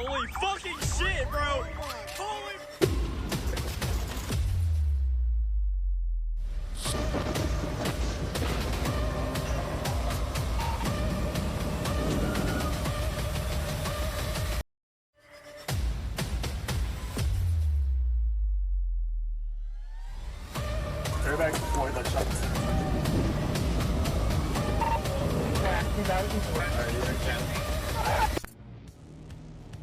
Holy fucking shit, bro! Holy... Airbags deployed, let's shut this down.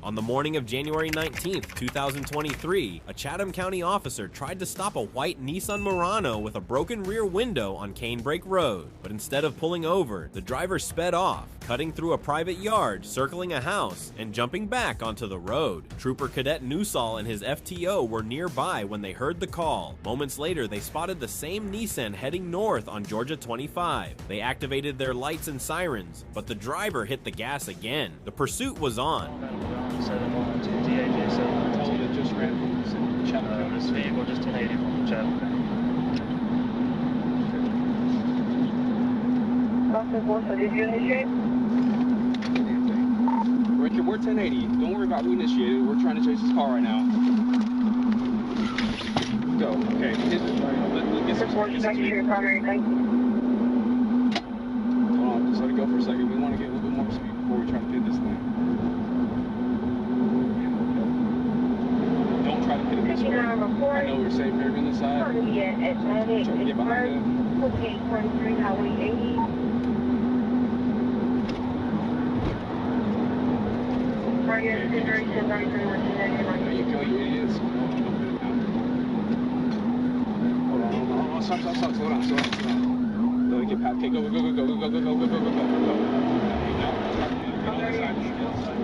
On the morning of January 19th, 2023, a Chatham County officer tried to stop a white Nissan Murano with a broken rear window on Canebrake Road, but instead of pulling over, the driver sped off, cutting through a private yard, circling a house, and jumping back onto the road. Trooper Cadet Newsall and his FTO were nearby when they heard the call. Moments later, they spotted the same Nissan heading north on Georgia 25. They activated their lights and sirens, but the driver hit the gas again. The pursuit was on. 712 DAJ 712 just ran from Chatham. This vehicle just 1080 from Chatham. Did you initiate? Richard, we're 1080. Don't worry about who initiated. We're trying to chase this car right now. Go. Okay. Let's back to your primary tank. Hold on. Just let it go for a second. We want to get a little bit more speed before we try to pin this thing. Don't try to hit it this way. I know we're safe here on this side. Try to get behind it. Okay, 43 Highway 80. Target generation 93 There you go, you idiots. Hold on. Stop. Slow down. Let me get past. Okay, go. Hey, now, get on this side.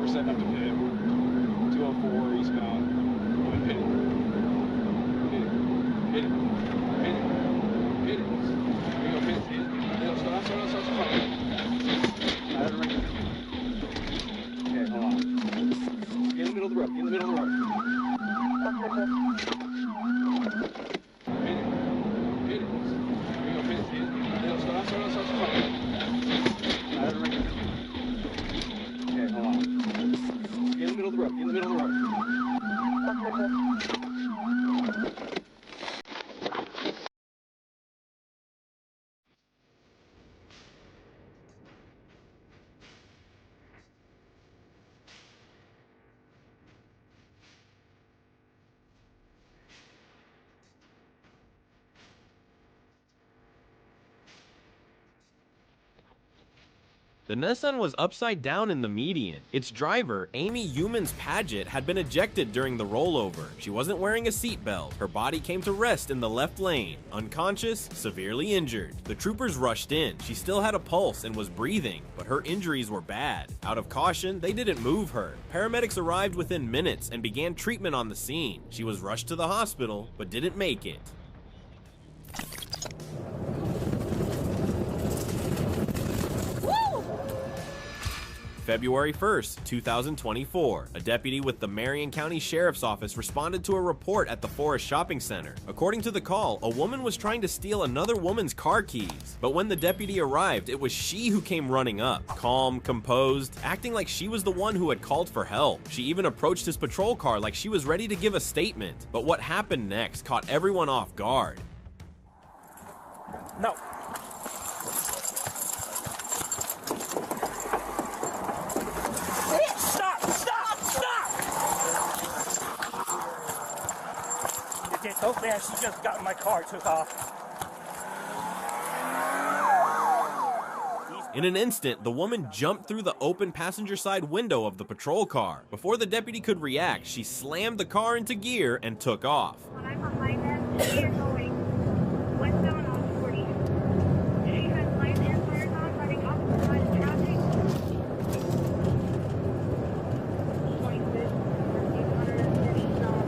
We're setting up the pit. 204 eastbound. Hit it. Here we go, hit it. Stop. Okay, hold on. Get in the middle of the road. Hit it. Here we go, hit it. Stop. Okay, hold on. Get in the middle of the road. The Nissan was upside down in the median. Its driver, Amy Humans Paget, had been ejected during the rollover. She wasn't wearing a seatbelt. Her body came to rest in the left lane, unconscious, severely injured. The troopers rushed in. She still had a pulse and was breathing, but her injuries were bad. Out of caution, they didn't move her. Paramedics arrived within minutes and began treatment on the scene. She was rushed to the hospital, but didn't make it. February 1st, 2024, a deputy with the Marion County Sheriff's Office responded to a report at the Forest Shopping Center. According to the call, a woman was trying to steal another woman's car keys, but when the deputy arrived, it was she who came running up, calm, composed, acting like she was the one who had called for help. She even approached his patrol car like she was ready to give a statement, but what happened next caught everyone off guard. No. So fast, she just got in my car, took off. In an instant, the woman jumped through the open passenger side window of the patrol car. Before the deputy could react, she slammed the car into gear and took off. When I'm behind them, she is going westbound on 40. She has lights and fires on, running off the side of traffic. 26, 130 south.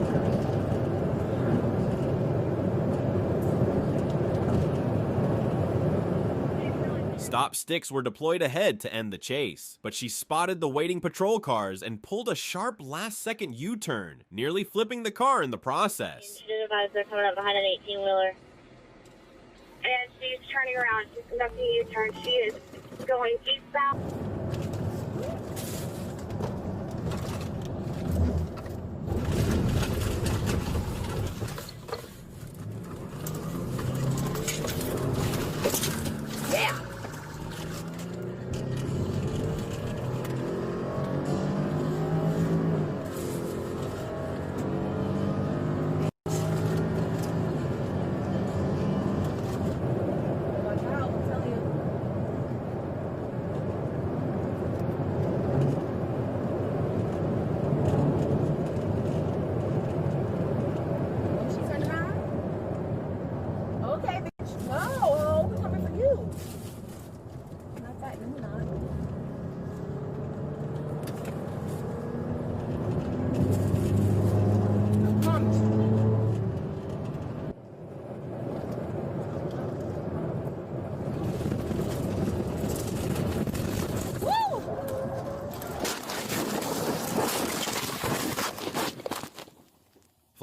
Stop sticks were deployed ahead to end the chase, but she spotted the waiting patrol cars and pulled a sharp last-second U-turn, nearly flipping the car in the process. They're coming up behind an 18-wheeler. And she's turning around. She's conducting a U-turn. She is going eastbound.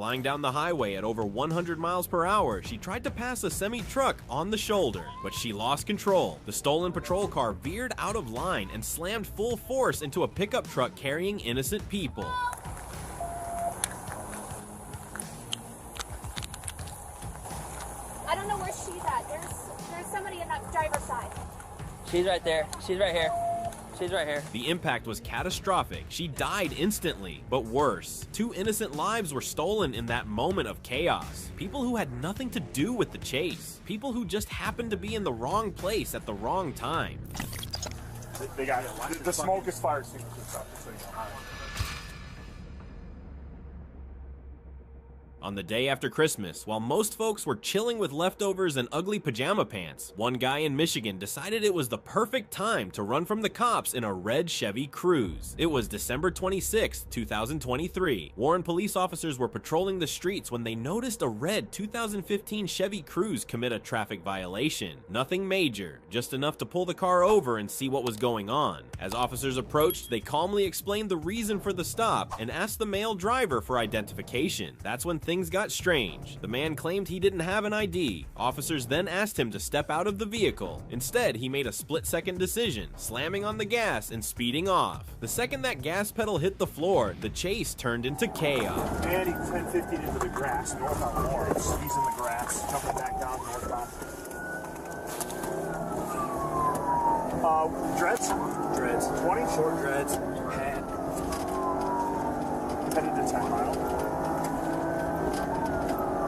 Flying down the highway at over 100 miles per hour, she tried to pass a semi-truck on the shoulder, but she lost control. The stolen patrol car veered out of line and slammed full force into a pickup truck carrying innocent people. I don't know where she's at. There's somebody in that driver's side. She's right there. She's right here. She's right here. The impact was catastrophic. She died instantly, but worse. 2 innocent lives were stolen in that moment of chaos. People who had nothing to do with the chase. People who just happened to be in the wrong place at the wrong time. They got it. The smoke is fire extinguisher stuff, so you know. On the day after Christmas, while most folks were chilling with leftovers and ugly pajama pants, one guy in Michigan decided it was the perfect time to run from the cops in a red Chevy Cruze. It was December 26, 2023. Warren police officers were patrolling the streets when they noticed a red 2015 Chevy Cruze commit a traffic violation. Nothing major, just enough to pull the car over and see what was going on. As officers approached, they calmly explained the reason for the stop and asked the male driver for identification. That's when things got strange. The man claimed he didn't have an ID. Officers then asked him to step out of the vehicle. Instead, he made a split-second decision, slamming on the gas and speeding off. The second that gas pedal hit the floor, the chase turned into chaos. And he 10-15 into the grass, north on Lawrence. He's in the grass, jumping back down northbound. Dreads? Dreads. 20? Short dreads. Hat. Headed to 10 Mile.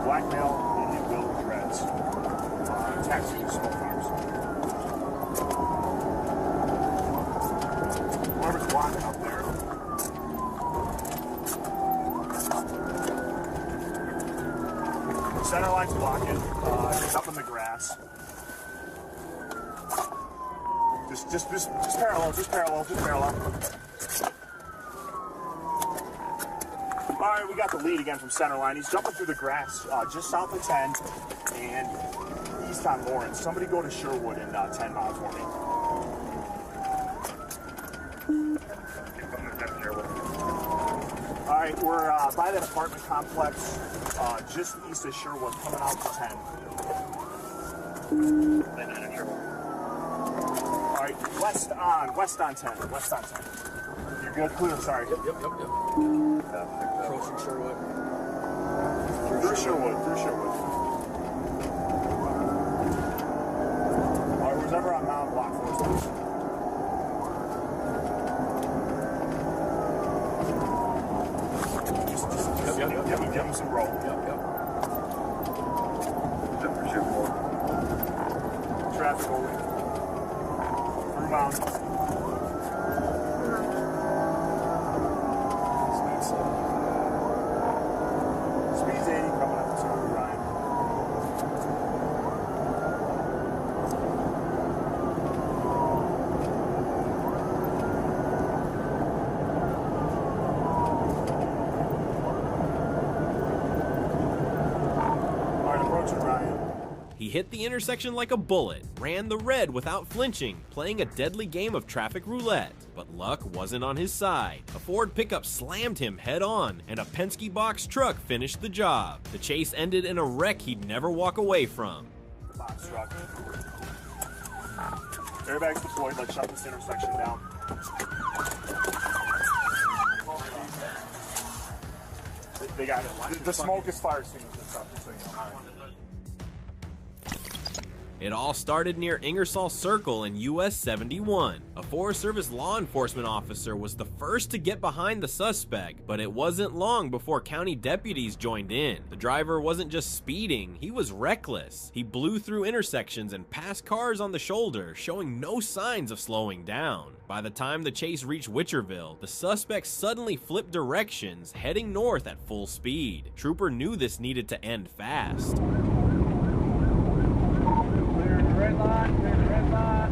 Black male, Indian build dreads. Taxi to smoke farms. Whoever's walking up there. Center line's blocking. He's up in the grass. Just parallel. All right, we got the lead again from center line. He's jumping through the grass just south of 10 and east on Lawrence. Somebody go to Sherwood in 10 Mile for me. All right, we're by that apartment complex just east of Sherwood, coming out to 10. All right, west on 10. You're good, clear, sorry. Yep. Approaching Sherwood. Through Sherwood. All right, who's ever on Mountain Block for us, please. Just give him some roll. Traffic holding. Through Mountain. Speed's 80, coming up to Ryan. All right, approaching Ryan. He hit the intersection like a bullet, ran the red without flinching, playing a deadly game of traffic roulette. But luck wasn't on his side. A Ford pickup slammed him head on, and a Penske box truck finished the job. The chase ended in a wreck he'd never walk away from. The box truck. Airbags deployed, let's shut this intersection down. They got it. The smoke is fire extinguisher stuff, so you know. It all started near Ingersoll Circle in US 71. A Forest Service law enforcement officer was the first to get behind the suspect, but it wasn't long before county deputies joined in. The driver wasn't just speeding, he was reckless. He blew through intersections and passed cars on the shoulder, showing no signs of slowing down. By the time the chase reached Witcherville, the suspect suddenly flipped directions, heading north at full speed. Trooper knew this needed to end fast. Red light, red light.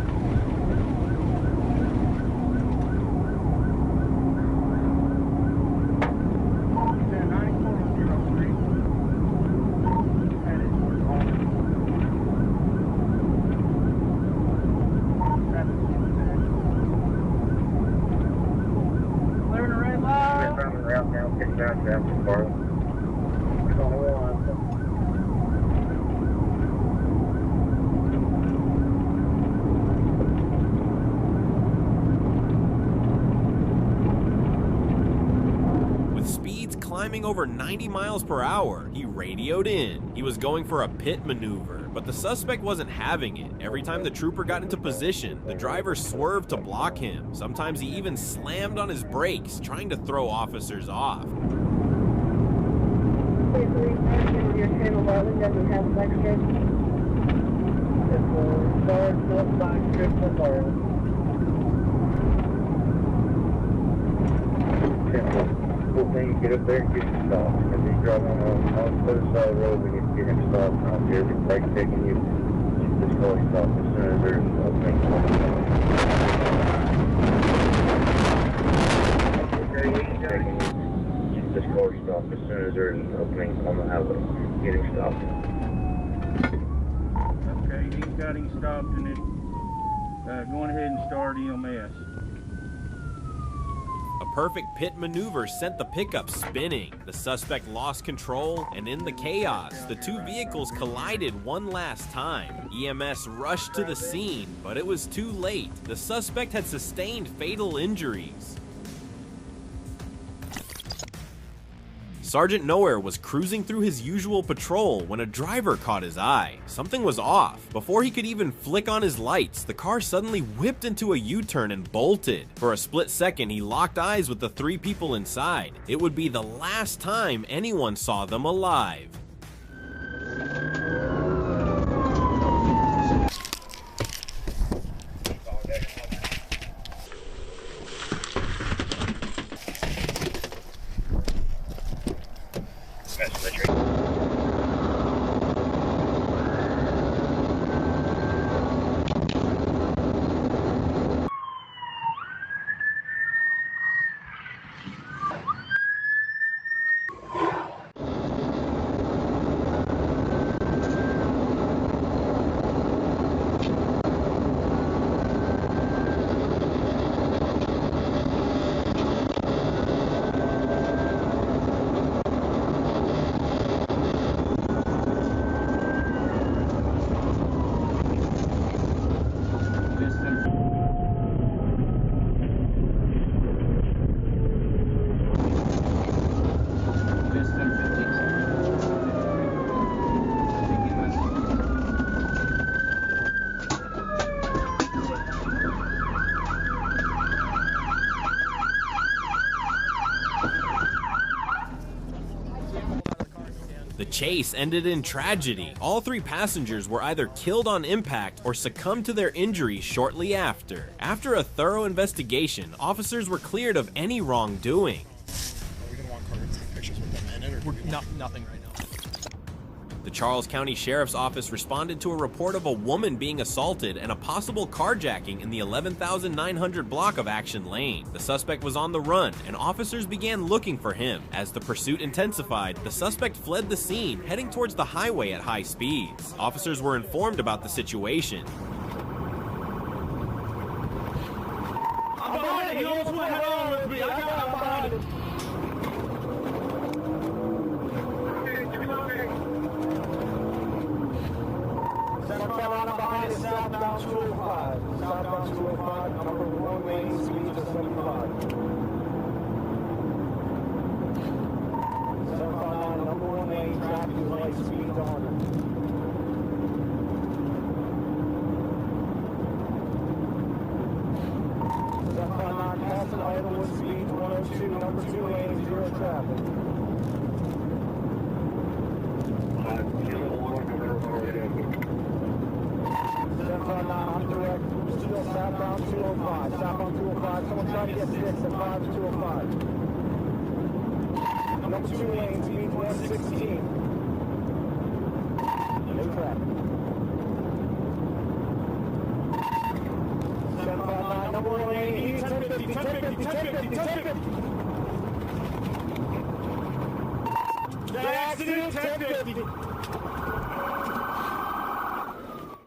Clearing the red light. climbing over 90 miles per hour, he radioed in. He was going for a pit maneuver, but the suspect wasn't having it. Every time the trooper got into position, the driver swerved to block him. Sometimes he even slammed on his brakes, trying to throw officers off. Get up there and get him stopped. If he's driving on the other side of the road, we need to get him stopped. I don't care if it's brake checking you. Just call him stopped as soon as there's an opening. Just call him stopped as soon as there's an opening on the highway. Get him stopped. Okay, he's got him stopped and it's going ahead and start EMS. A perfect pit maneuver sent the pickup spinning. The suspect lost control, and in the chaos, the two vehicles collided one last time. EMS rushed to the scene, but it was too late. The suspect had sustained fatal injuries. Sergeant Nowhere was cruising through his usual patrol when a driver caught his eye. Something was off. Before he could even flick on his lights, the car suddenly whipped into a U-turn and bolted. For a split second, he locked eyes with the three people inside. It would be the last time anyone saw them alive. The chase ended in tragedy. All three passengers were either killed on impact or succumbed to their injuries shortly after. After a thorough investigation, officers were cleared of any wrongdoing. Are we gonna want Carter to take pictures with them in it, or nothing right now. The Charles County Sheriff's Office responded to a report of a woman being assaulted and a possible carjacking in the 11,900 block of Action Lane. The suspect was on the run, and officers began looking for him. As the pursuit intensified, the suspect fled the scene, heading towards the highway at high speeds. Officers were informed about the situation. I'm behind it. He almost went head on with me. I got him behind it. Southbound 205. Southbound 205, number 1 lane, speed to 75. 759, number 1 lane, traffic is light, speed to 100. Castle Idlewood, speed to 102, number 2 lane, 0 traffic. I'm direct, still southbound 205, southbound 205, someone try to get 6 at 5 to 205. Number 2 lane, speed 116. No traffic. 759, number 1 lane, he's 1050, 1050, 1050, 1050. The accident, 1050.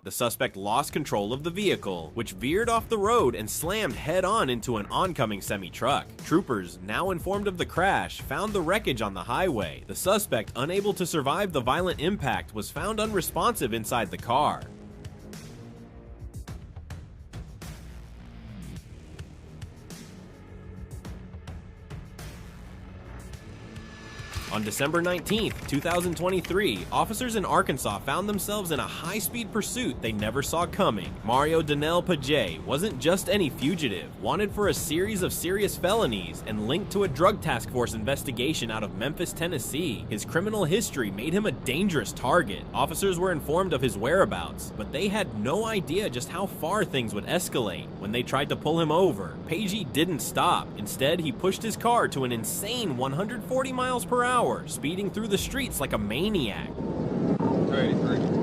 The suspect lost control of the vehicle, which veered off the road and slammed head-on into an oncoming semi-truck. Troopers, now informed of the crash, found the wreckage on the highway. The suspect, unable to survive the violent impact, was found unresponsive inside the car. On December 19th, 2023, officers in Arkansas found themselves in a high-speed pursuit they never saw coming. Mario Danell Paget wasn't just any fugitive, wanted for a series of serious felonies and linked to a drug task force investigation out of Memphis, Tennessee. His criminal history made him a dangerous target. Officers were informed of his whereabouts, but they had no idea just how far things would escalate. When they tried to pull him over, Paget didn't stop. Instead, he pushed his car to an insane 140 miles per hour, speeding through the streets like a maniac. 283.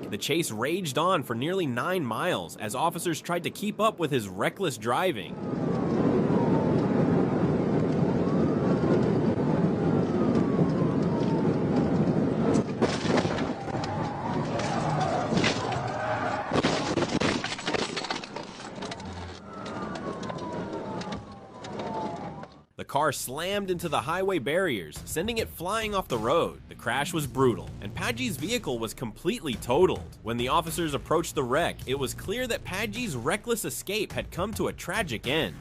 The chase raged on for nearly 9 miles as officers tried to keep up with his reckless driving. The car slammed into the highway barriers, sending it flying off the road. The crash was brutal, and Paget's vehicle was completely totaled. When the officers approached the wreck, it was clear that Paget's reckless escape had come to a tragic end.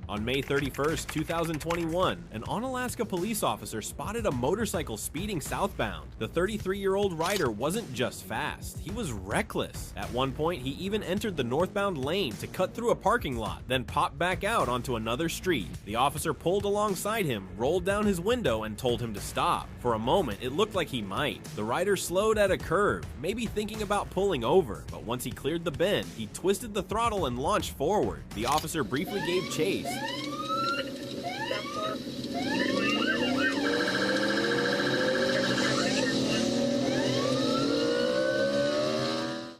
On May 31st, 2021, an Onalaska police officer spotted a motorcycle speeding southbound. The 33-year-old rider wasn't just fast, he was reckless. At one point, he even entered the northbound lane to cut through a parking lot, then popped back out onto another street. The officer pulled alongside him, rolled down his window, and told him to stop. For a moment, it looked like he might. The rider slowed at a curve, maybe thinking about pulling over, but once he cleared the bend, he twisted the throttle and launched forward. The officer briefly gave chase.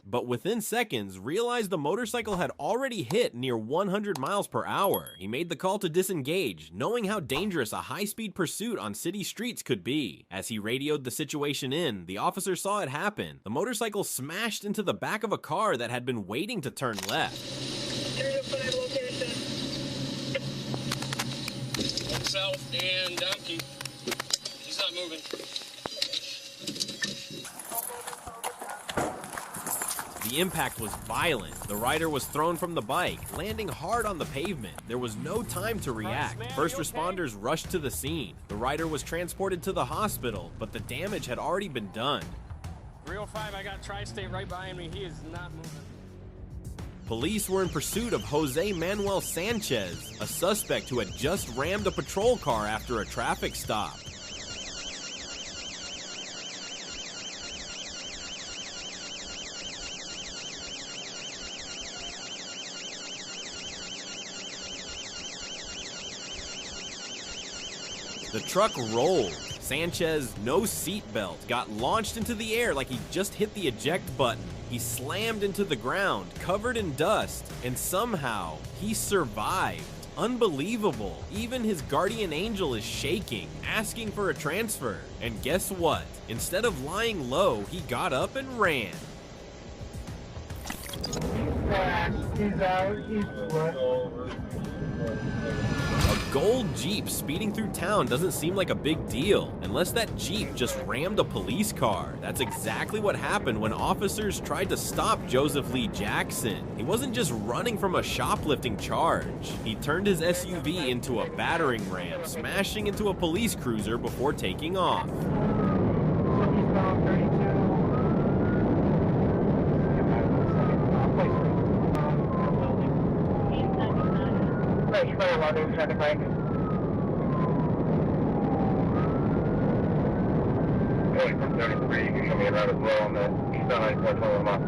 But within seconds, realized the motorcycle had already hit near 100 miles per hour. He made the call to disengage, knowing how dangerous a high-speed pursuit on city streets could be. As he radioed the situation in, the officer saw it happen. The motorcycle smashed into the back of a car that had been waiting to turn left. South and donkey. He's not moving. The impact was violent. The rider was thrown from the bike, landing hard on the pavement. There was no time to react. First responders rushed to the scene. The rider was transported to the hospital, but the damage had already been done. 305, I got Tri-State right behind me. He is not moving. Police were in pursuit of Jose Manuel Sanchez, a suspect who had just rammed a patrol car after a traffic stop. The truck rolled. Sanchez, no seatbelt, got launched into the air like he just hit the eject button. He slammed into the ground, covered in dust, and somehow, he survived. Unbelievable. Even his guardian angel is shaking, asking for a transfer. And guess what? Instead of lying low, he got up and ran. He's out, he's A gold Jeep speeding through town doesn't seem like a big deal, unless that Jeep just rammed a police car. That's exactly what happened when officers tried to stop Joseph Lee Jackson. He wasn't just running from a shoplifting charge. He turned his SUV into a battering ram, smashing into a police cruiser before taking off. Traffic light. Going from 33, you can show me around as well on the eastbound 94 mile.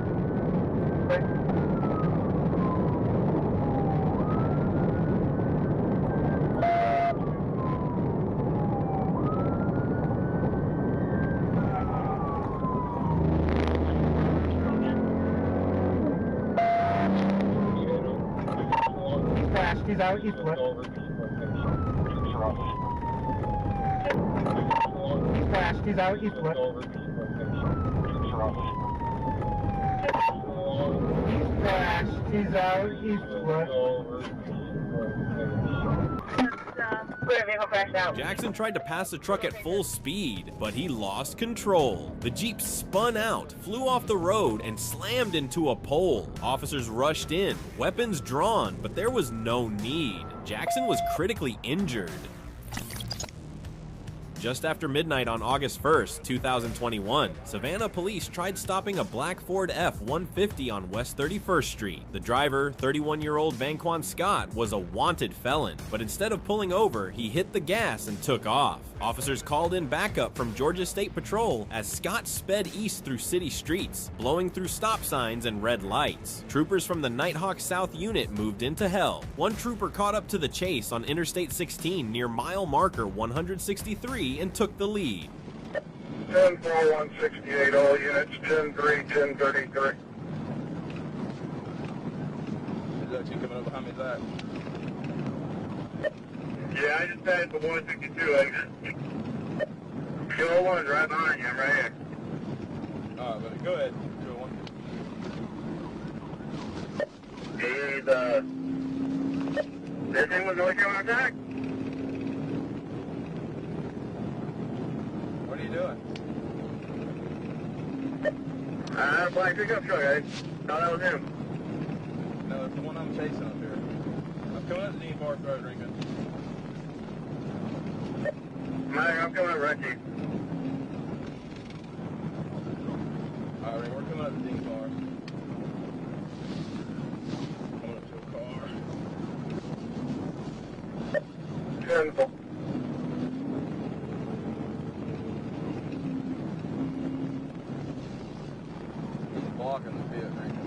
He's out, he's lit. He's crashed, he's out, he's lit. He's crashed, he's out, he's lit. vehicle crashed out. Jackson tried to pass the truck at full speed, but he lost control. The Jeep spun out, flew off the road, and slammed into a pole. Officers rushed in, weapons drawn, but there was no need. Jackson was critically injured. Just after midnight on August 1st, 2021, Savannah police tried stopping a black Ford F-150 on West 31st Street. The driver, 31-year-old Vanquan Scott, was a wanted felon, but instead of pulling over, he hit the gas and took off. Officers called in backup from Georgia State Patrol as Scott sped east through city streets, blowing through stop signs and red lights. Troopers from the Nighthawk South unit moved into help. One trooper caught up to the chase on Interstate 16 near mile marker 163 and took the lead. 10-4-168, all units, 10-3, 10-33. Is that you coming up behind me, Zach? Yeah, I just passed the 162 exit. Kilo 1's right behind you, I'm right here. Alright, buddy, go ahead. Kilo 1. He's, this thing was North Carolina attack? What are you doing? I had a black pickup truck, I thought that was him. No, it's the one I'm chasing up here. I'm coming up the Dean Park Road, Rico. I'm coming up right to you. Alright, we're coming up to Dean Park. Coming up to a car. 10-4. Blocking the pit, Rico.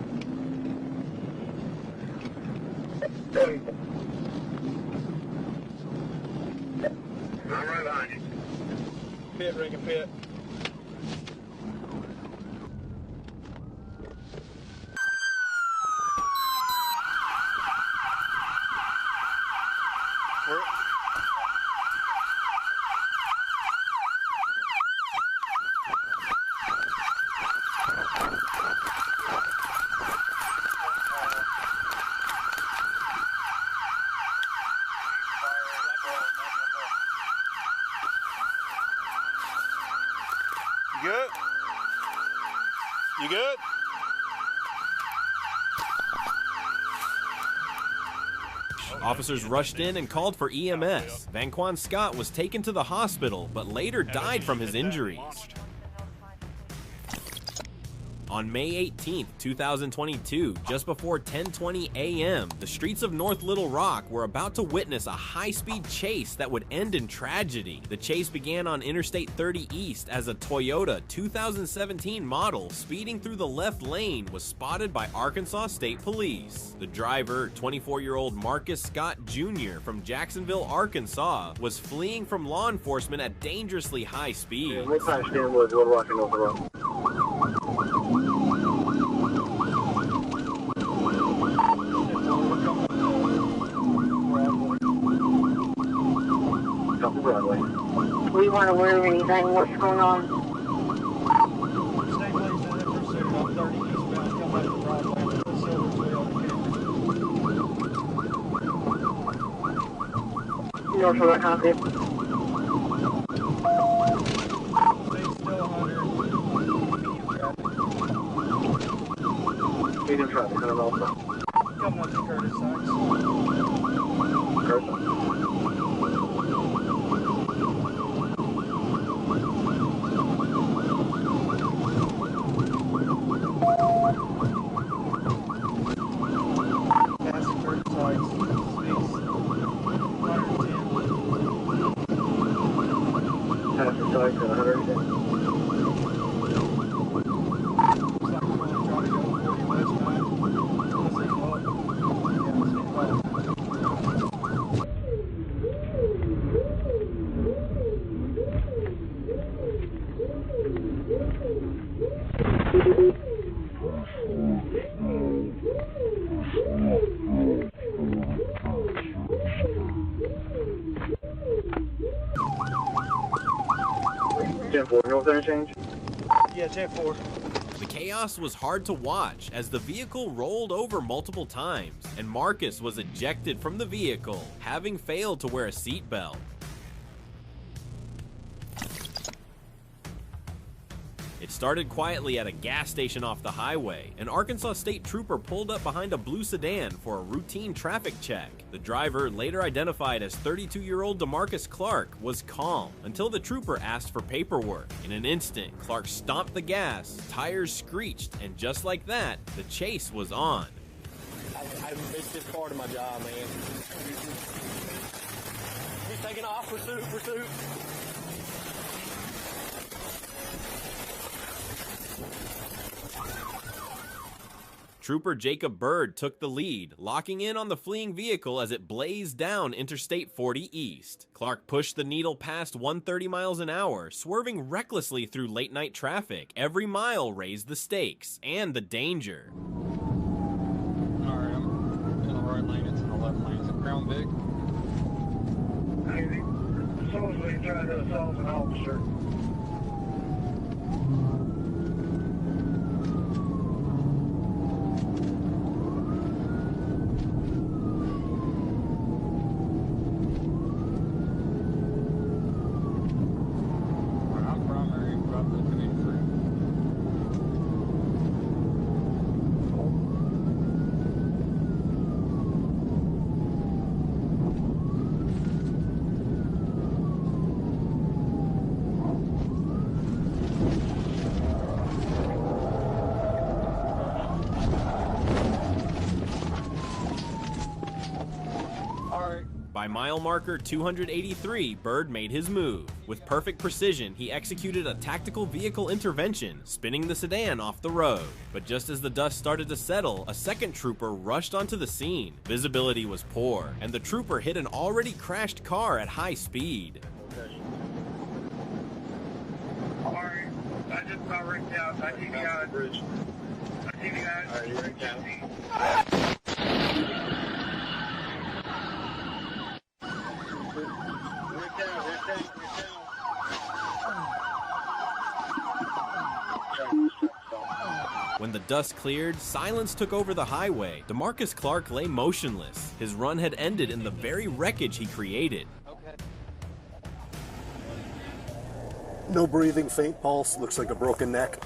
10-4. I'm right behind you. Pit, Rico, pit. You good? You good? Officers rushed in and called for EMS. Vanquan Scott was taken to the hospital, but later died from his injuries. On May 18, 2022, just before 10:20 a.m., the streets of North Little Rock were about to witness a high-speed chase that would end in tragedy. The chase began on Interstate 30 East as a Toyota 2017 model speeding through the left lane was spotted by Arkansas State Police. The driver, 24-year-old Marcus Scott Jr. from Jacksonville, Arkansas, was fleeing from law enforcement at dangerously high speed. What kind of stand was Little Rock and North Rock? We weren't aware of anything. What's going on? Stay please in there pursuit on 30 eastbound. Come back to Broadway to the Silver Trail. North Rock, copy. Speed still 100. Medium traffic, 100 miles per hour. Coming up to Curtis Sykes. Curtis. Yeah, 10-4. The chaos was hard to watch as the vehicle rolled over multiple times, and Marcus was ejected from the vehicle, having failed to wear a seatbelt. It started quietly at a gas station off the highway. An Arkansas State Trooper pulled up behind a blue sedan for a routine traffic check. The driver, later identified as 32-year-old DeMarcus Clark, was calm until the trooper asked for paperwork. In an instant, Clark stomped the gas, tires screeched, and just like that, the chase was on. It's just part of my job, man. He's taking off. Pursuit. Trooper Jacob Bird took the lead, locking in on the fleeing vehicle as it blazed down Interstate 40 East. Clark pushed the needle past 130 miles an hour, swerving recklessly through late-night traffic. Every mile raised the stakes and the danger. Alright, I'm in the right lane, it's in the left lane. Is it Crown Vic? Supposedly trying to assault an officer. By mile marker 283, Bird made his move. With perfect precision, he executed a tactical vehicle intervention, spinning the sedan off the road. But just as the dust started to settle, a second trooper rushed onto the scene. Visibility was poor, and the trooper hit an already crashed car at high speed. Alright, I just about rigged out. I see the guys. I see the guys. Alright, you rigged out. When the dust cleared, silence took over the highway. DeMarcus Clark lay motionless. His run had ended in the very wreckage he created. No breathing, faint pulse, looks like a broken neck.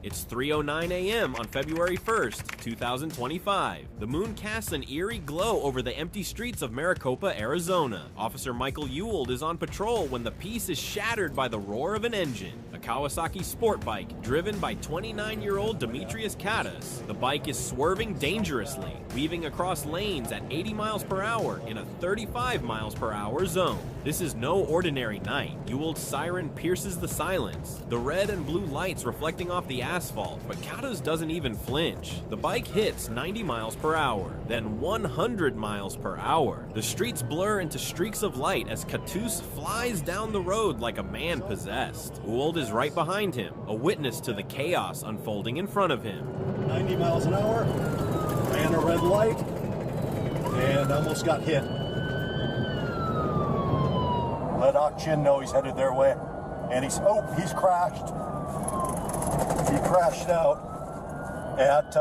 It's 3:09 a.m. on February 1st, 2025. The moon casts an eerie glow over the empty streets of Maricopa, Arizona. Officer Michael Ewald is on patrol when the peace is shattered by the roar of an engine. A Kawasaki sport bike driven by 29-year-old Demetrius Katas. The bike is swerving dangerously, weaving across lanes at 80 miles per hour in a 35 miles per hour zone. This is no ordinary night. Ewald's siren pierces the silence, the red and blue lights reflecting off the asphalt, but Katas doesn't even flinch. The bike hits 90 miles per hour, then 100 miles per hour. The streets blur into streaks of light as Katus flies down the road like a man possessed. Ewald is right behind him, a witness to the chaos unfolding in front of him. 90 miles an hour, ran a red light, and almost got hit. Let Chin know he's headed their way. And he's crashed. He crashed out at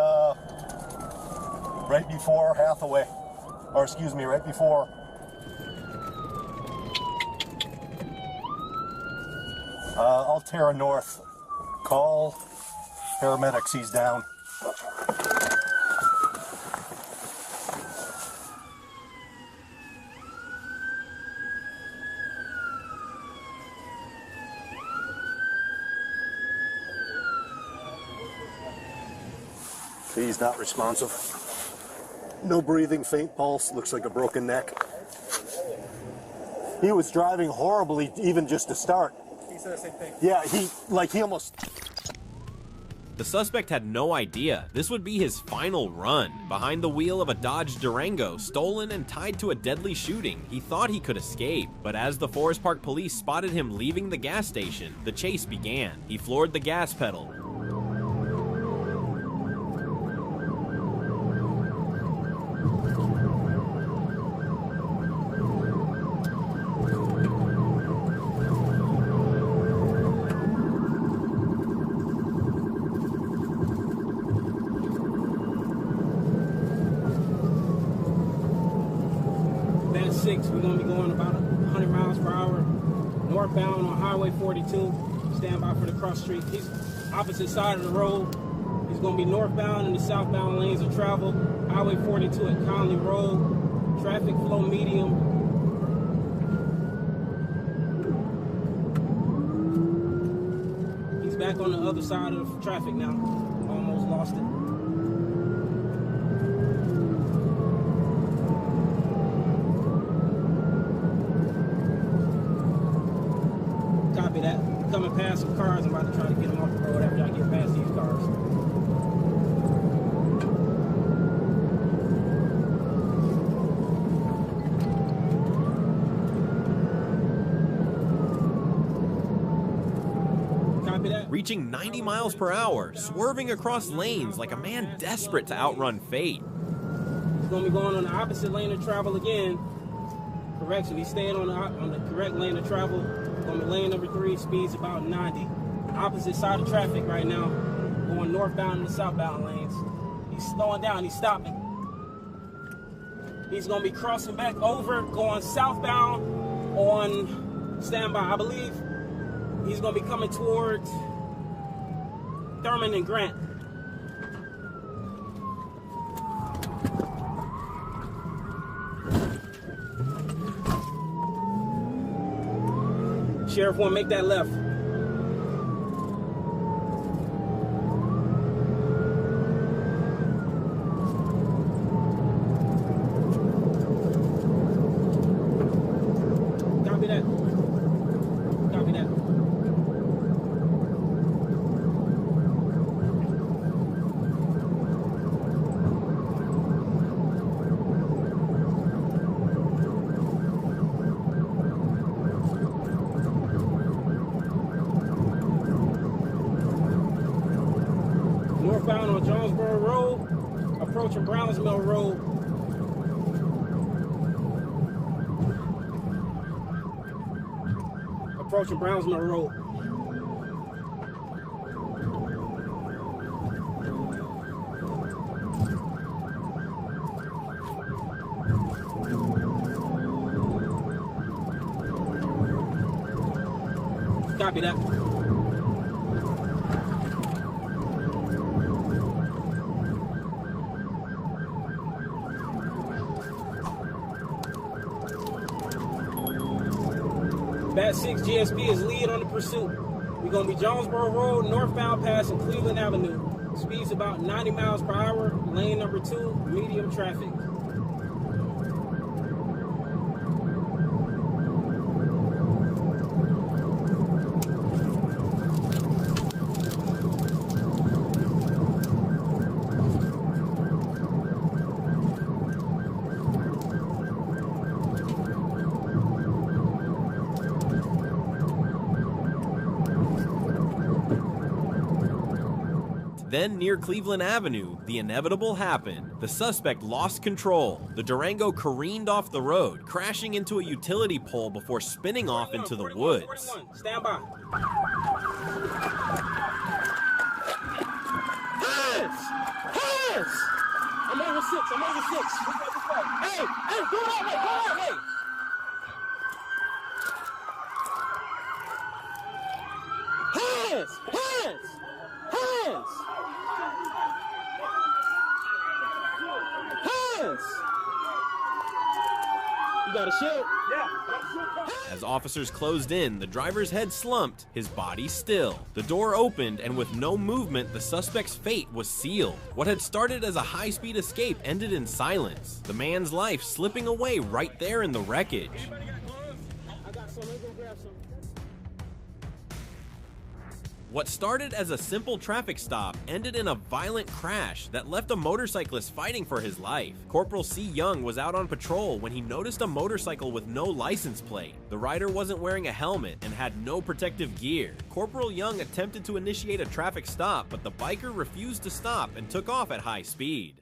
right before Hathaway, or excuse me, right before Altera North. Call paramedics, he's down. He's not responsive. No breathing, faint pulse, looks like a broken neck. He was driving horribly even just to start. He said the same thing. Yeah, he almost... The suspect had no idea this would be his final run. Behind the wheel of a Dodge Durango, stolen and tied to a deadly shooting, he thought he could escape. But as the Forest Park police spotted him leaving the gas station, the chase began. He floored the gas pedal, 6. We're going to be going about 100 miles per hour northbound on Highway 42. Stand by for the cross street. He's opposite side of the road. He's going to be northbound in the southbound lanes of travel. Highway 42 at Conley Road. Traffic flow medium. He's back on the other side of the traffic now. Almost lost it. Copy that. Coming past some cars. I'm about to try to get them off the road after I get past these cars. Reaching 90 miles per hour, swerving across lanes like a man desperate to outrun fate. He's going to be going on the opposite lane of travel again. Correction, he's staying on the correct lane of travel. On the lane number 3, speeds about 90. Opposite side of traffic right now, going northbound in the southbound lanes. He's slowing down, he's stopping. He's going to be crossing back over, going southbound on standby. I believe he's going to be coming towards Thurman and Grant. Sheriff won't make that left. Copy that. Copy that. Northbound on Jonesboro Road, approaching Browns Mill Road. Approaching Browns Mill Road. Copy that. Bat 6 GSP is lead on the pursuit. We're going to be Jonesboro Road, northbound passing Cleveland Avenue. Speeds about 90 miles per hour, lane number 2, medium traffic. Then, near Cleveland Avenue, the inevitable happened. The suspect lost control. The Durango careened off the road, crashing into a utility pole before spinning off into the woods. 41. Stand by. Hands! Hands! I'm over 6. I'm over 6. Hey! Hey! Go that way! Go that way! Hands! Hands! Hands! Hands! You got a shield? Yeah. As officers closed in, the driver's head slumped, his body still. The door opened, and with no movement, the suspect's fate was sealed. What had started as a high-speed escape ended in silence, the man's life slipping away right there in the wreckage. I got some. Let me go grab some. What started as a simple traffic stop ended in a violent crash that left a motorcyclist fighting for his life. Corporal C. Young was out on patrol when he noticed a motorcycle with no license plate. The rider wasn't wearing a helmet and had no protective gear. Corporal Young attempted to initiate a traffic stop, but the biker refused to stop and took off at high speed.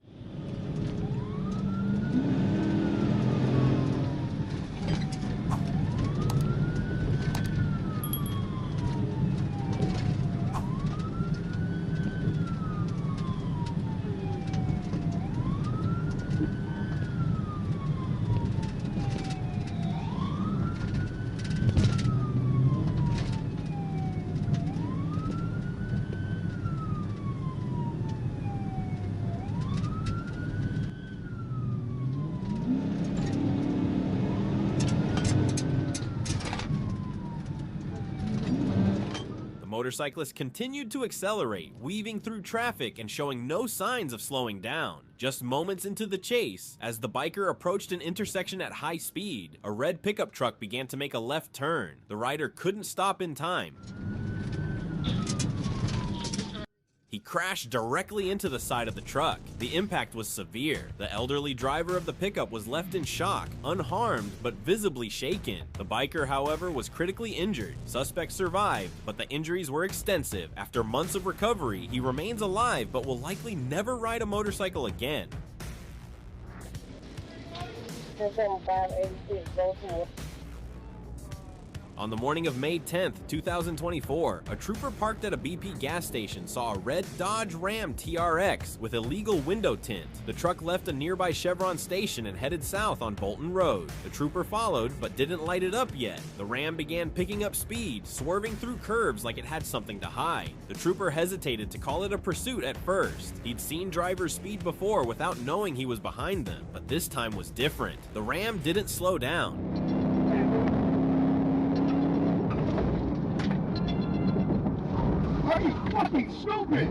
motorcyclist continued to accelerate, weaving through traffic and showing no signs of slowing down. Just moments into the chase, as the biker approached an intersection at high speed, a red pickup truck began to make a left turn. The rider couldn't stop in time. He crashed directly into the side of the truck. The impact was severe. The elderly driver of the pickup was left in shock, unharmed, but visibly shaken. The biker, however, was critically injured. Suspect survived, but the injuries were extensive. After months of recovery, he remains alive, but will likely never ride a motorcycle again. On the morning of May 10th, 2024, a trooper parked at a BP gas station saw a red Dodge Ram TRX with illegal window tint. The truck left a nearby Chevron station and headed south on Bolton Road. The trooper followed, but didn't light it up yet. The Ram began picking up speed, swerving through curves like it had something to hide. The trooper hesitated to call it a pursuit at first. He'd seen drivers speed before without knowing he was behind them, but this time was different. The Ram didn't slow down. Are you fucking stupid?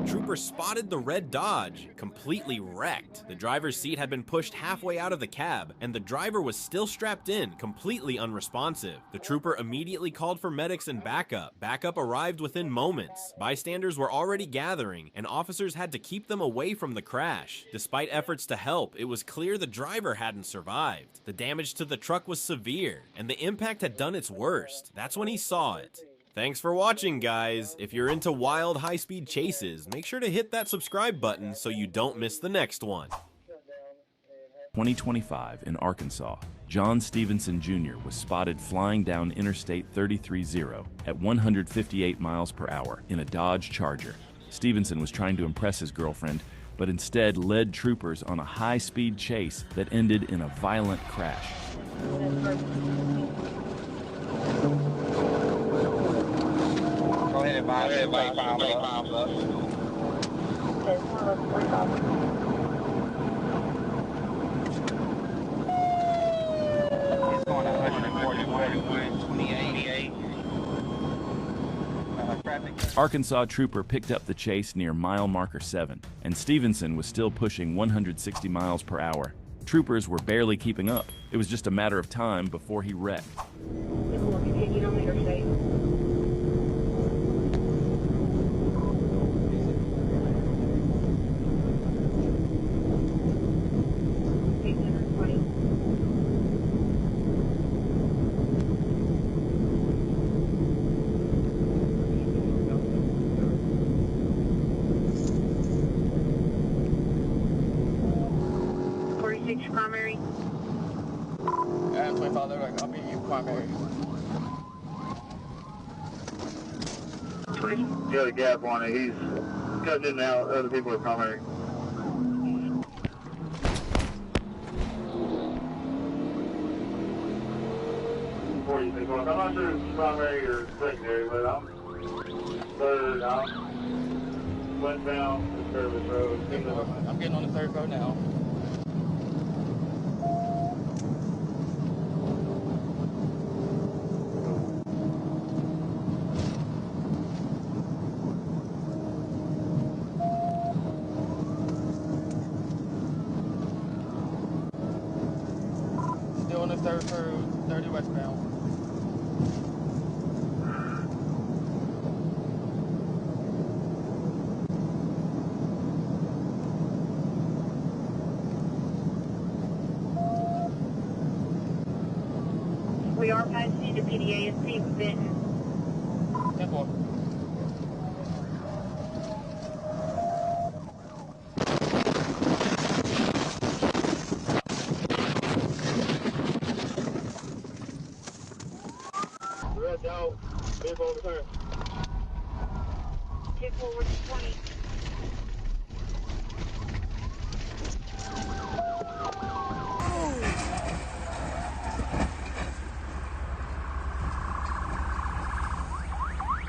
Trooper spotted the red Dodge, completely wrecked. The driver's seat had been pushed halfway out of the cab, and the driver was still strapped in, completely unresponsive. The trooper immediately called for medics and backup. Backup arrived within moments. Bystanders were already gathering, and officers had to keep them away from the crash. Despite efforts to help, it was clear the driver hadn't survived. The damage to the truck was severe, and the impact had done its worst. That's when he saw it. Thanks for watching, guys. If you're into wild, high-speed chases, make sure to hit that subscribe button so you don't miss the next one. 2025 in Arkansas, John Stevenson Jr. was spotted flying down Interstate 330 at 158 miles per hour in a Dodge Charger. Stevenson was trying to impress his girlfriend, but instead led troopers on a high-speed chase that ended in a violent crash. Go ahead and bomb up. It's going 141, 28. Arkansas trooper picked up the chase near mile marker 7, and Stevenson was still pushing 160 miles per hour. Troopers were barely keeping up. It was just a matter of time before he wrecked. Primary. Yeah, 25, they're like, I'll meet you primary. Got a gap on it. He's cutting in and out. Other people are primary. I'm not sure if it's primary or secondary, but I'm third. I'm westbound to Service Road. I'm getting on the third road now. Still on the third road, 30 westbound. We are passing to PDASP with Benton. 10-4. Red out. Big on the turn. 10-4, 20.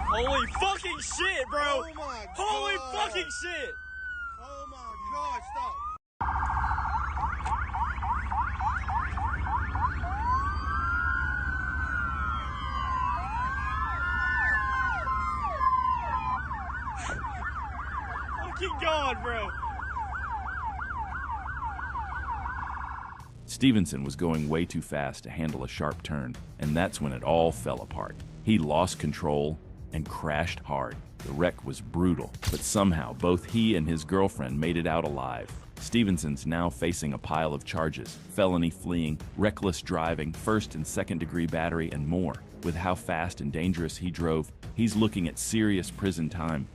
Holy fucking shit, bro! Oh my God. Holy fucking shit! Oh my God, stop. Keep going, bro. Stevenson was going way too fast to handle a sharp turn, and that's when it all fell apart. He lost control and crashed hard. The wreck was brutal, but somehow both he and his girlfriend made it out alive. Stevenson's now facing a pile of charges: felony fleeing, reckless driving, first and second-degree battery, and more. With how fast and dangerous he drove, he's looking at serious prison time.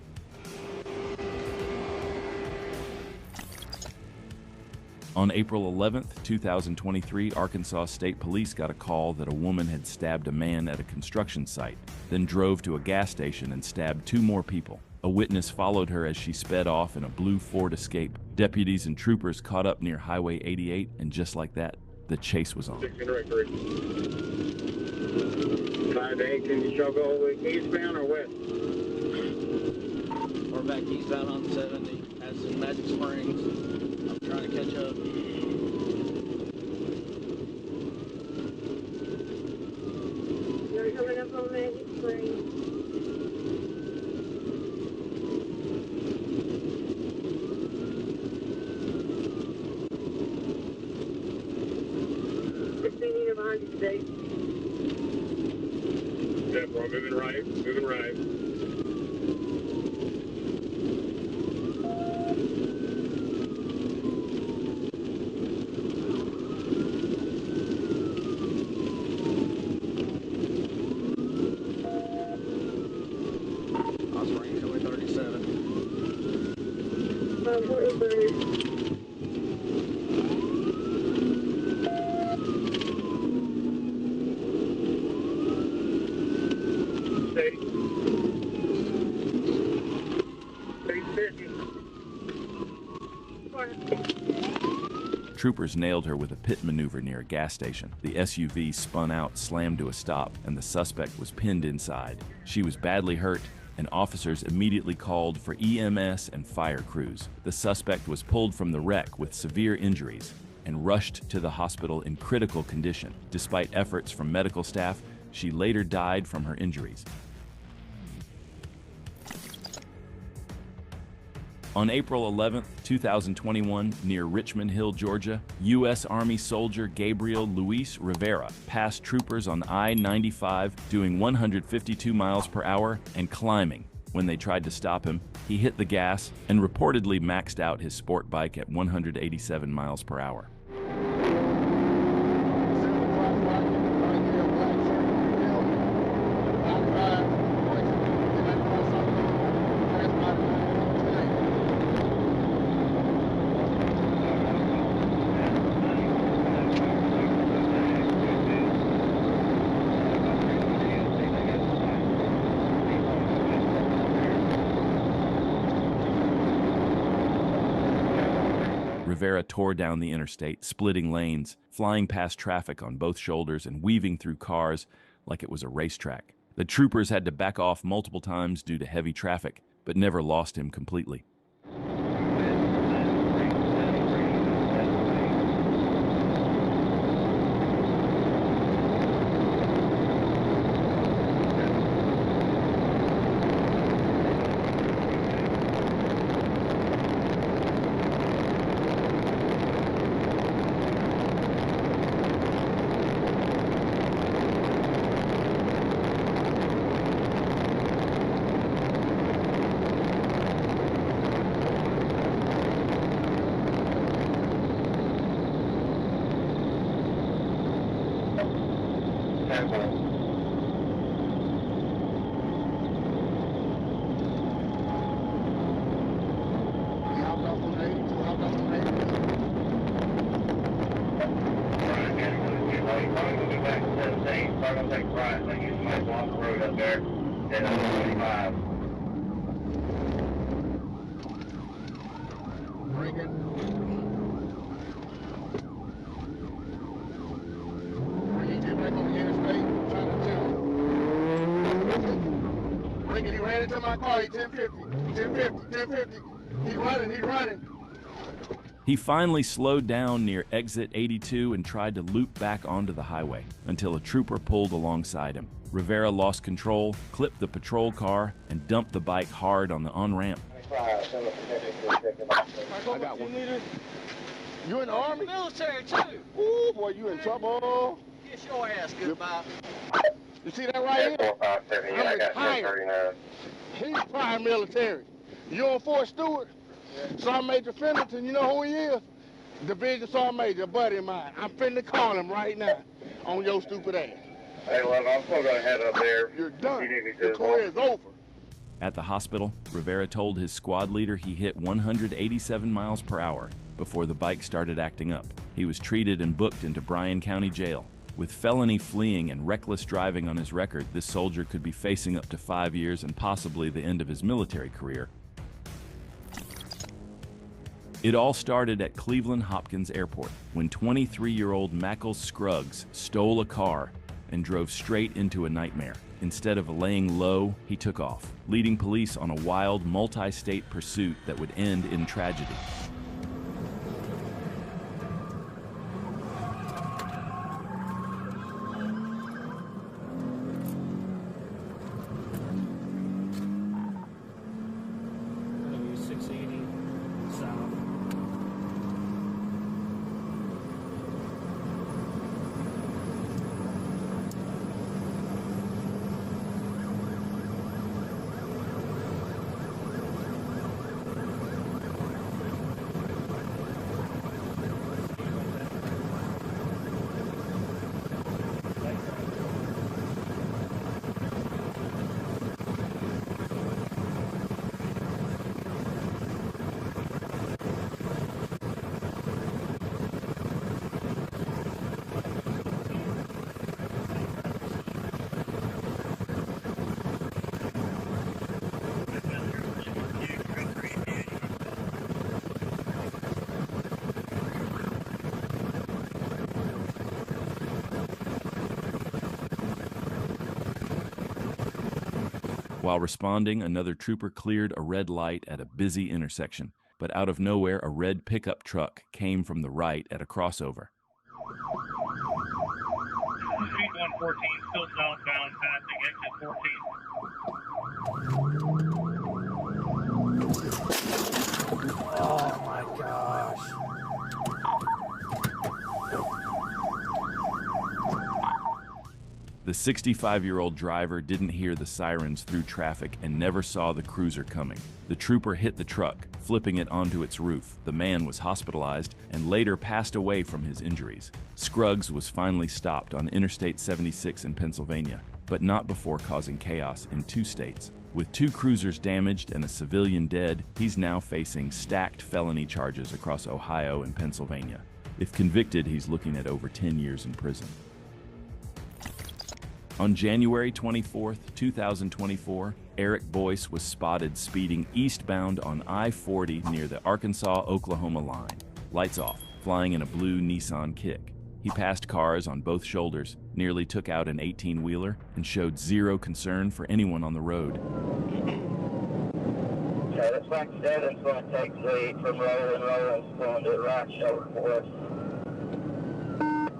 On April 11th, 2023, Arkansas State Police got a call that a woman had stabbed a man at a construction site, then drove to a gas station and stabbed 2 more people. A witness followed her as she sped off in a blue Ford Escape. Deputies and troopers caught up near Highway 88, and just like that, the chase was on. 5 to 8, can you go eastbound or west? We're back eastbound on 70. That's in Magic Springs. I'm trying to catch up. You're coming up on Magic Springs. Yeah, we're moving right, moving right. Troopers nailed her with a pit maneuver near a gas station. The SUV spun out, slammed to a stop, and the suspect was pinned inside. She was badly hurt, and officers immediately called for EMS and fire crews. The suspect was pulled from the wreck with severe injuries and rushed to the hospital in critical condition. Despite efforts from medical staff, she later died from her injuries. On April 11, 2021, near Richmond Hill, Georgia, U.S. Army soldier Gabriel Luis Rivera passed troopers on I-95 doing 152 miles per hour and climbing. When they tried to stop him, he hit the gas and reportedly maxed out his sport bike at 187 miles per hour. Rivera tore down the interstate, splitting lanes, flying past traffic on both shoulders and weaving through cars like it was a racetrack. The troopers had to back off multiple times due to heavy traffic, but never lost him completely. He ran into my car, 1050. He's running. He finally slowed down near exit 82 and tried to loop back onto the highway until a trooper pulled alongside him. Rivera lost control, clipped the patrol car, and dumped the bike hard on the on-ramp. I got one. You in the Army? Military too. Ooh, boy, you in trouble. Kiss your ass goodbye. You see that right here? I'm retired. He's prior military. You on Fort Stewart? Sergeant Major Fennerton, you know who he is? Division Sergeant Major, a buddy of mine. I'm finna call him right now on your stupid ass. Hey, love, I'm still gonna head up there. You're done. Your career is over. At the hospital, Rivera told his squad leader he hit 187 miles per hour before the bike started acting up. He was treated and booked into Bryan County Jail. With felony fleeing and reckless driving on his record, this soldier could be facing up to 5 years and possibly the end of his military career. It all started at Cleveland Hopkins Airport when 23-year-old Mackles Scruggs stole a car and drove straight into a nightmare. Instead of laying low, he took off, leading police on a wild, multi-state pursuit that would end in tragedy. While responding, another trooper cleared a red light at a busy intersection, but out of nowhere, a red pickup truck came from the right at a crossover. Street 114, still southbound, passing exit 14. Oh my gosh. The 65-year-old driver didn't hear the sirens through traffic and never saw the cruiser coming. The trooper hit the truck, flipping it onto its roof. The man was hospitalized and later passed away from his injuries. Scruggs was finally stopped on Interstate 76 in Pennsylvania, but not before causing chaos in 2 states. With 2 cruisers damaged and a civilian dead, he's now facing stacked felony charges across Ohio and Pennsylvania. If convicted, he's looking at over 10 years in prison. On January 24, 2024, Eric Boyce was spotted speeding eastbound on I-40 near the Arkansas-Oklahoma line. Lights off, flying in a blue Nissan Kick. He passed cars on both shoulders, nearly took out an 18-wheeler, and showed zero concern for anyone on the road. Okay, looks like Steven's going to take the lead from Roland's going to the right shoulder for us.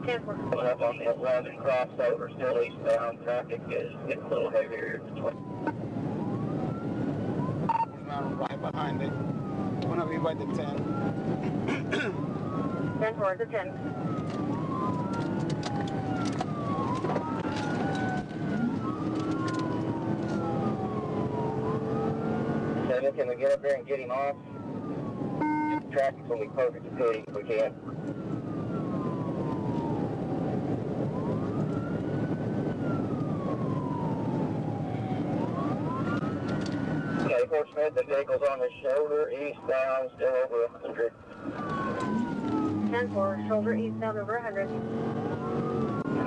Coming up on the 11 crossover, still eastbound. Traffic is getting a little heavier. Right behind it. One of you by the 10. 10 towards the 10. Steven, can we get up there and get him off? The traffic's going to be perfect to put him if we can. Okay, Fort Smith, the vehicle's on the shoulder, eastbound, still over 100. 10-4, shoulder eastbound over 100.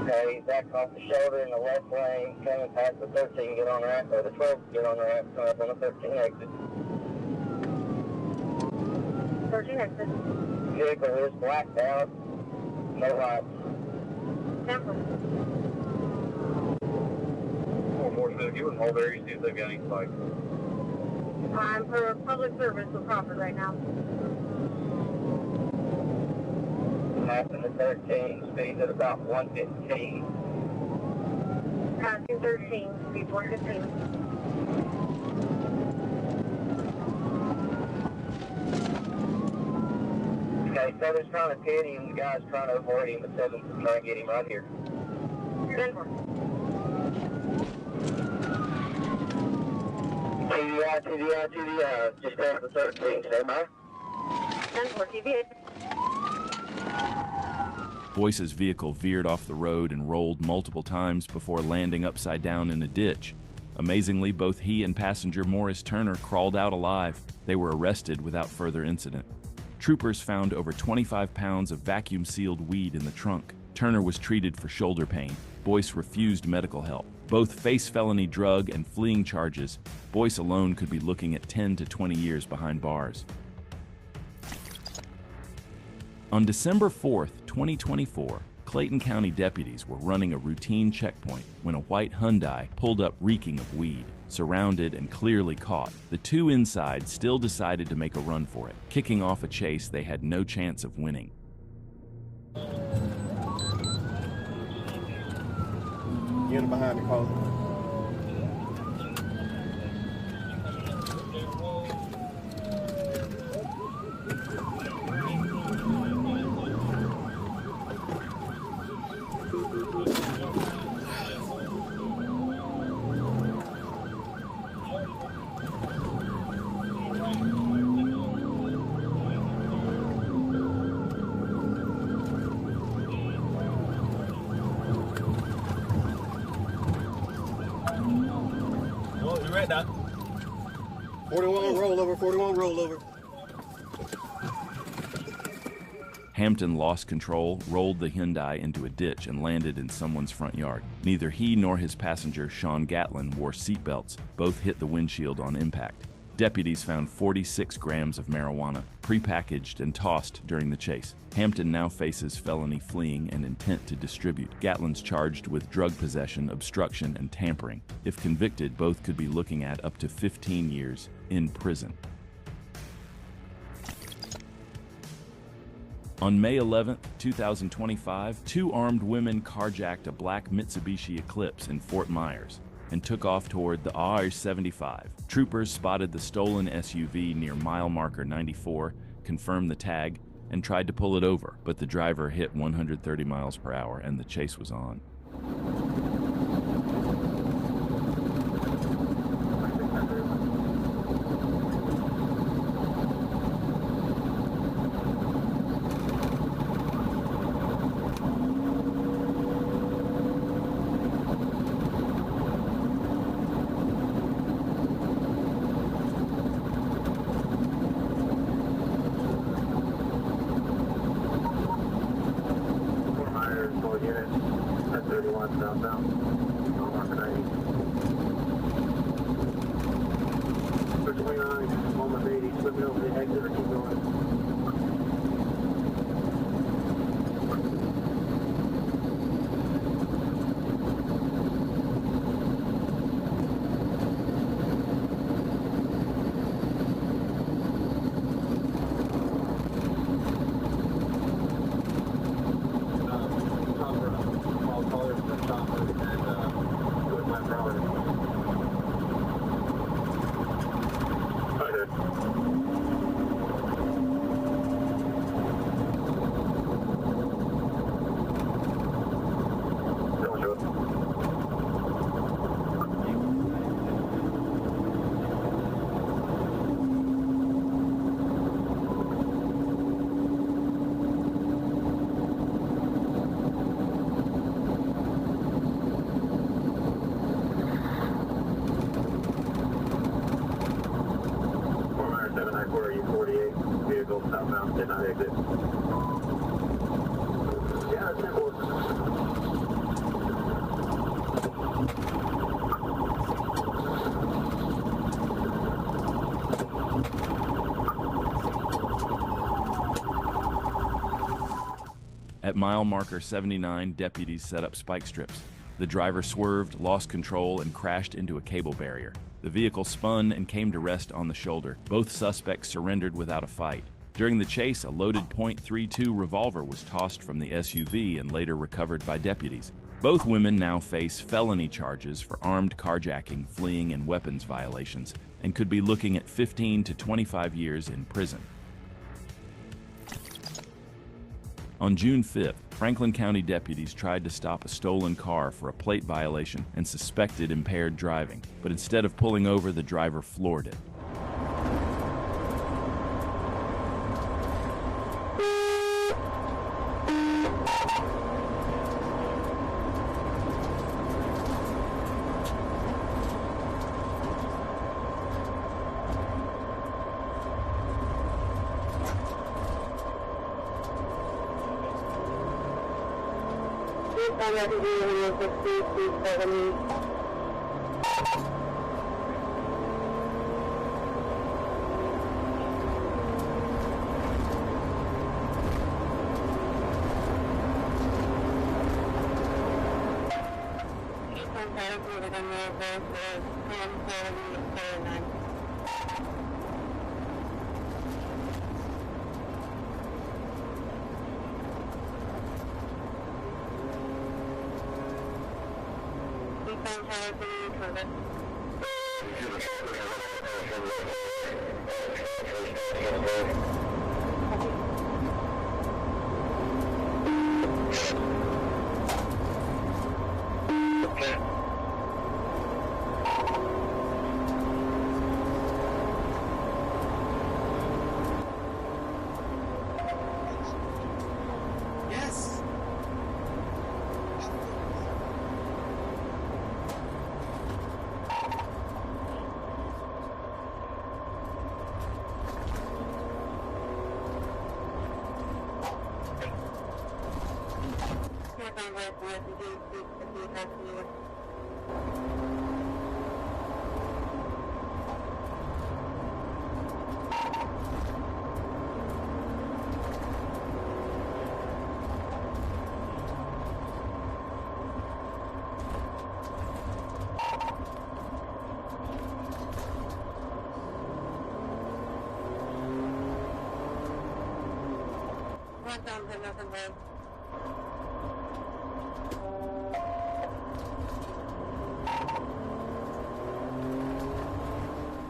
Okay, he's back off the shoulder in the left lane, coming past the 13, get on the ramp, or the 12, get on the ramp, coming up on the 13 exit. 13 exit. Vehicle is blacked out, no lights. 10-4. Fort Smith, you and hold there, you see if they've got any spikes. I'm for public service with Crawford right now. passing the 13, speeds at about 115. Passing 13, speed 115. Okay, Southern's trying to pin him, the guy's trying to avoid him, but Southern's trying to get him right here. TDI, just past the 13, stand by. 10-4 TVA. Boyce's vehicle veered off the road and rolled multiple times before landing upside down in a ditch. Amazingly, both he and passenger Morris Turner crawled out alive. They were arrested without further incident. Troopers found over 25 pounds of vacuum-sealed weed in the trunk. Turner was treated for shoulder pain. Boyce refused medical help. Both face felony drug and fleeing charges. Boyce alone could be looking at 10 to 20 years behind bars. On December 4th, 2024, Clayton County deputies were running a routine checkpoint when a white Hyundai pulled up reeking of weed. Surrounded and clearly caught, the two inside still decided to make a run for it, kicking off a chase they had no chance of winning. Get him behind the car. Oh, you're right, Doc. 41 rollover, 41 rollover. Hampton lost control, rolled the Hyundai into a ditch, and landed in someone's front yard. Neither he nor his passenger, Sean Gatlin, wore seatbelts. Both hit the windshield on impact. Deputies found 46 grams of marijuana, prepackaged and tossed during the chase. Hampton now faces felony fleeing and intent to distribute. Gatlin's charged with drug possession, obstruction, and tampering. If convicted, both could be looking at up to 15 years in prison. On May 11, 2025, two armed women carjacked a black Mitsubishi Eclipse in Fort Myers and took off toward the AR-75. Troopers spotted the stolen SUV near mile marker 94, confirmed the tag, and tried to pull it over, but the driver hit 130 miles per hour and the chase was on. At mile marker 79, deputies set up spike strips. The driver swerved, lost control, and crashed into a cable barrier. The vehicle spun and came to rest on the shoulder. Both suspects surrendered without a fight. During the chase, a loaded .32 revolver was tossed from the SUV and later recovered by deputies. Both women now face felony charges for armed carjacking, fleeing, and weapons violations, and could be looking at 15 to 25 years in prison. On June 5th, Franklin County deputies tried to stop a stolen car for a plate violation and suspected impaired driving, but instead of pulling over, the driver floored it.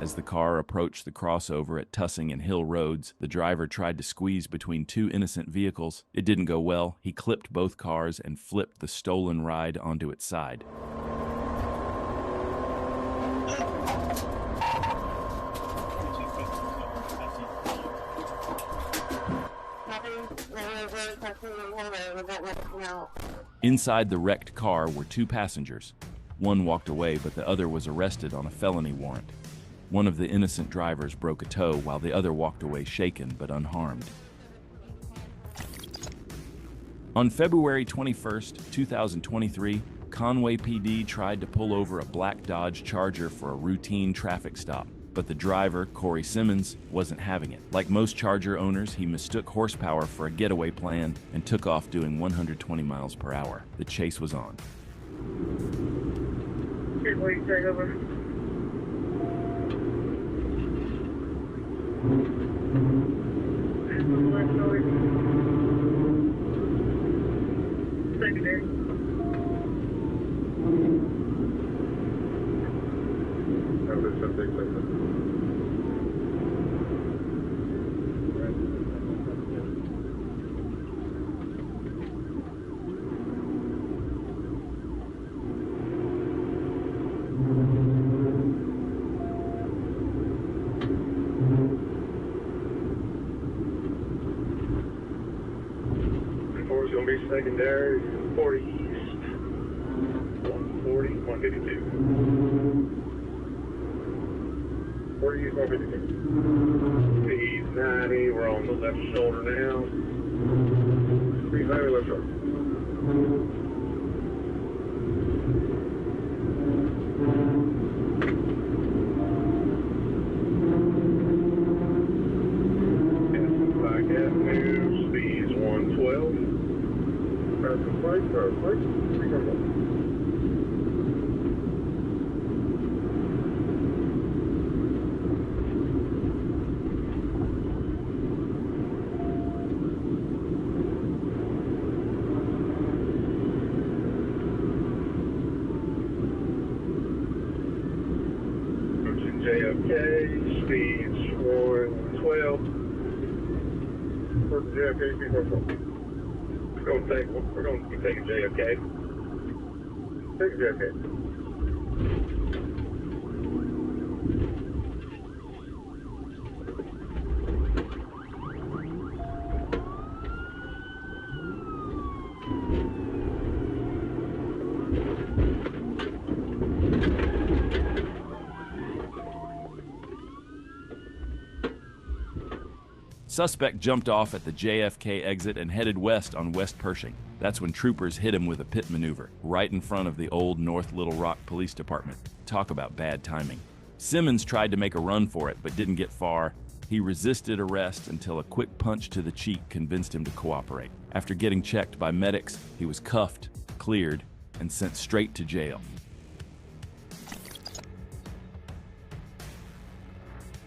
As the car approached the crossover at Tussing and Hill Roads, the driver tried to squeeze between two innocent vehicles. It didn't go well. He clipped both cars and flipped the stolen ride onto its side. Inside the wrecked car were two passengers. One walked away, but the other was arrested on a felony warrant. One of the innocent drivers broke a toe, while the other walked away shaken but unharmed. On February 21st, 2023, Conway PD tried to pull over a black Dodge Charger for a routine traffic stop, but the driver, Corey Simmons, wasn't having it. Like most Charger owners, he mistook horsepower for a getaway plan and took off doing 120 miles per hour. The chase was on. Good morning, take over. Secondary. Secondary, 40 east, 140, 152. 40 east, 152. He's 90, we're on the left shoulder now. 390 left shoulder. Black Avenue, speeds 112. We're going to be taking JFK. Take JFK. Suspect jumped off at the JFK exit and headed west on West Pershing. That's when troopers hit him with a pit maneuver, right in front of the old North Little Rock Police Department. Talk about bad timing. Simmons tried to make a run for it, but didn't get far. He resisted arrest until a quick punch to the cheek convinced him to cooperate. After getting checked by medics, he was cuffed, cleared, and sent straight to jail.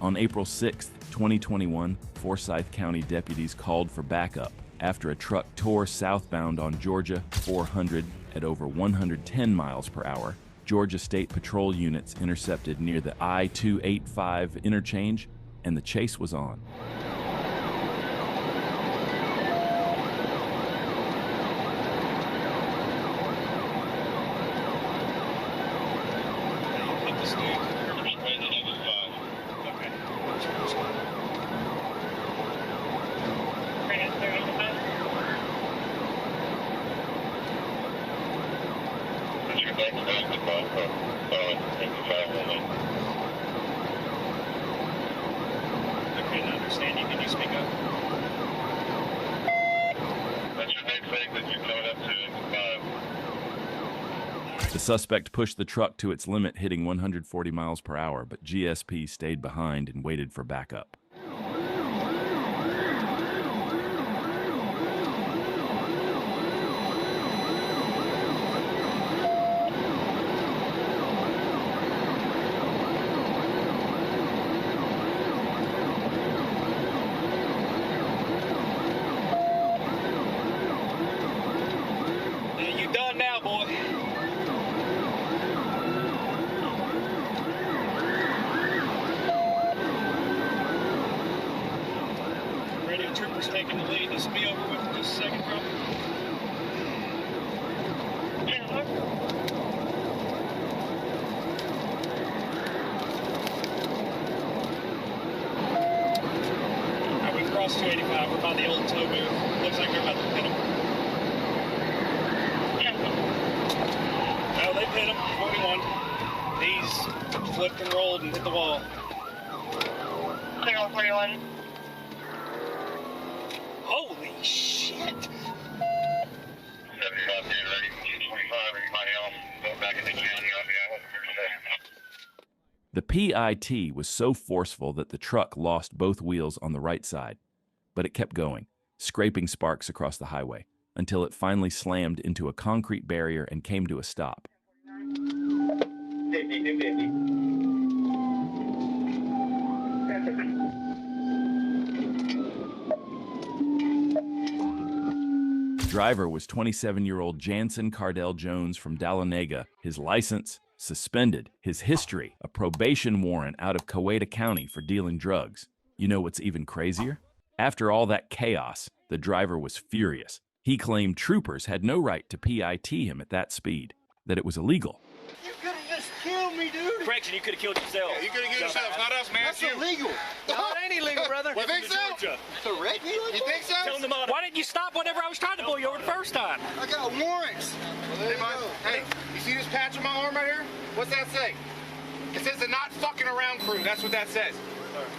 On April 6, 2021, Forsyth County deputies called for backup after a truck tore southbound on Georgia 400 at over 110 miles per hour. Georgia State Patrol units intercepted near the I-285 interchange, and the chase was on. The suspect pushed the truck to its limit, hitting 140 miles per hour, but GSP stayed behind and waited for backup. You done now, boy. Radio troopers taking the lead. This will be over with in just a second, probably. Alright, we crossed 285. We're by the old tow booth. Looks like they're about to pin them. No, they pin him. 41. He's flipped and rolled and hit the wall. Clear on 41. Holy shit! 75, ready. 25, everybody else. Go back in the county. The PIT was so forceful that the truck lost both wheels on the right side, but it kept going, scraping sparks across the highway, until it finally slammed into a concrete barrier and came to a stop. Driver was 27-year-old Jansen Cardell Jones from Dahlonega. His license suspended. His history, a probation warrant out of Coweta County for dealing drugs. You know what's even crazier? After all that chaos, the driver was furious. He claimed troopers had no right to PIT him at that speed, that it was illegal. You could have just killed me, dude. Correction, you could have killed yourself. Yeah, you could have killed yourself. Not us, man. That's illegal. No, it ain't illegal, brother. You think so? Correct me? You think so? Tell them why didn't you stop whenever I was trying to pull you over the first time? I got warrants. Hey, you see this patch on my arm right here? What's that say? It says the not fucking around crew. That's what that says.